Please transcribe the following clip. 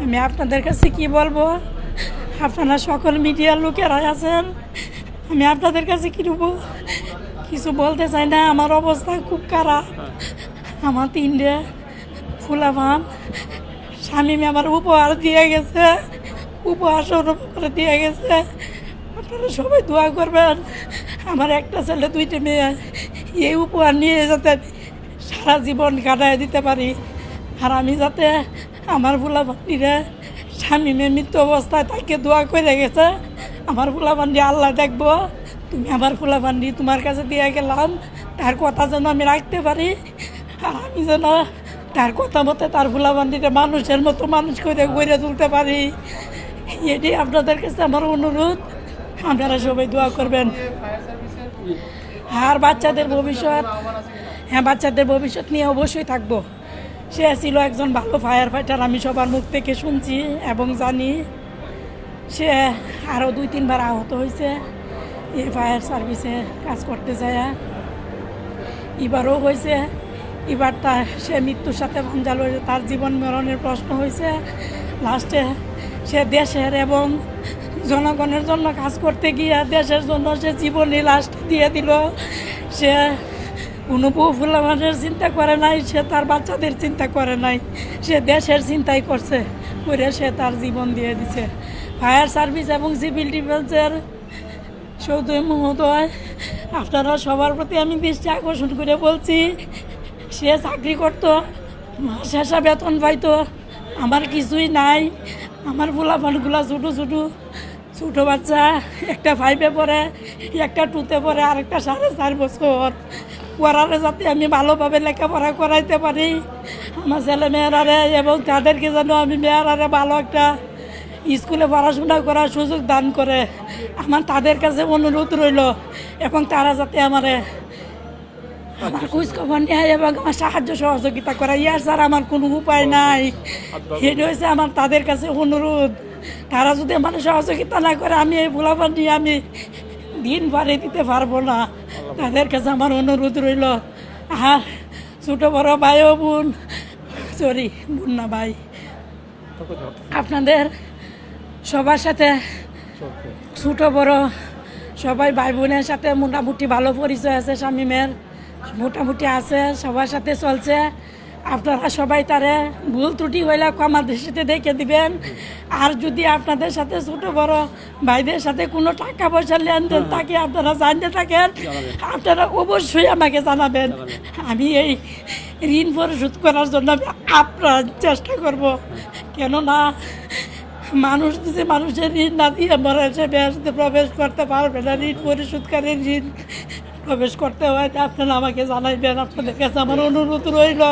আমি আপনাদের কাছে কি বলবো, আপনারা সকল মিডিয়ার লোকেরা আছেন, আমি আপনাদের কাছে কিছু বলতে চাই না। আমার অবস্থা খুব খারাপ। আমার 3টে ফুলাভান স্বামী আমার উপহার দিয়ে গেছে, উপহার স্বরূপ করে দিয়ে গেছে। আপনারা সবাই দোয়া করবেন। আমার একটা ছেলে 2টে মেয়ে, এই উপহার নিয়ে যাতে সারা জীবন কাটায় দিতে পারি। আর আমি যাতে আমার ফুলাভান্ডিরে স্বামী মেয়ে মৃত্যু অবস্থায় তাকে দোয়া করে গেছে, আমার ফুলাভান্ডি আল্লাহ দেখবো, তুমি আমার ফুলাভান্ডি তোমার কাছে দিয়ে গেলাম, তার কথা যেন আমি রাখতে পারি। আর আমি যেন তার কথা মতো তার ফুলাভান্ডিরে মানুষের মতো মানুষ করে গড়ে তুলতে পারি। এটি আপনাদের কাছে আমার অনুরোধ, আপনারা সবাই দোয়া করবেন। আর বাচ্চাদের ভবিষ্যৎ নিয়ে অবশ্যই থাকবো। সে ছিল একজন ভালো ফায়ার ফাইটার, আমি সবার মুখ থেকে শুনছি এবং জানি। সে আরও 2-3বার আহত হয়েছে এই ফায়ার সার্ভিসে কাজ করতে যায়। এবারও হয়েছে, এবারটা সে মৃত্যুর সাথে ভাঞ্জাল হয়েছে, তার জীবন মরণের প্রশ্ন হয়েছে। লাস্টে সে দেশের এবং জনগণের জন্য কাজ করতে গিয়ে দেশের জন্য সে জীবনই লাস্ট দিয়ে দিল। সে কোনো ফুলামানের চিন্তা করে নাই, সে তার বাচ্চাদের চিন্তা করে নাই, সে দেশের চিন্তাই করছে, করে সে তার জীবন দিয়ে দিছে। ফায়ার সার্ভিস এবং সিভিল ডিফেন্সের চৌধুরী মহোদয়, আপনারা সবার প্রতি আমি দৃষ্টি আকর্ষণ করে বলছি, সে চাকরি করতো, মাস শেষে বেতন পাইতো, আমার কিছুই নাই। আমার ফুলাফানগুলা ছোটো বাচ্চা, একটা 5-এ পড়ে, একটা 2-তে পড়ে, আরেকটা 4.5 বছর। পড়ারে যাতে আমি ভালোভাবে লেখাপড়া করাইতে পারি আমার ছেলে মেয়েরারে, এবং তাদেরকে যেন আমি মেয়েরারে ভালো একটা স্কুলে পড়াশোনা করার সুযোগ দান করে, আমার তাদের কাছে অনুরোধ রইল। এবং তারা যাতে আমার খোঁজখবর নেয় এবং আমার সাহায্য সহযোগিতা করে, ইয়ার স্যার আমার কোনো উপায় নাই। এটা হয়েছে আমার তাদের কাছে অনুরোধ। তারা যদি আমার সহযোগিতা না করে, আমি এই ভোলাপান নিয়ে আমি দিন পারে দিতে পারবো না। তাদের কাছে আমার অনুরোধ রইল। আর ছোটো বড় ভাই ও বোন, বোন না ভাই, আপনাদের সবার সাথে ছোটো বড় সবাই ভাই বোনের সাথে মোটামুটি ভালো পরিচয় আছে, শামীমের মোটামুটি আছে, সবার সাথে চলছে। আপনারা সবাই তারে ভুল ত্রুটি হইলে ক্ষমা দৃষ্টিতে দেখে দিবেন। আর যদি আপনাদের সাথে ছোটো বড় ভাইদের সাথে কোনো টাকা পয়সার লেনদেন থাকে, আপনারা জানতে থাকেন, আপনারা অবশ্যই আমাকে জানাবেন। আমি এই ঋণ পরিশোধ করার জন্য আমি আপনার চেষ্টা করব। কেননা মানুষ যদি মানুষের ঋণ না দিয়ে মরে, সে বেহেশতে প্রবেশ করতে পারবে না। ঋণ পরিশোধকারীর ঋণ প্রবেশ করতে হয়, আপনারা আমাকে জানাইবেন। আপনাদের কাছে আমার অনুরোধ রইল,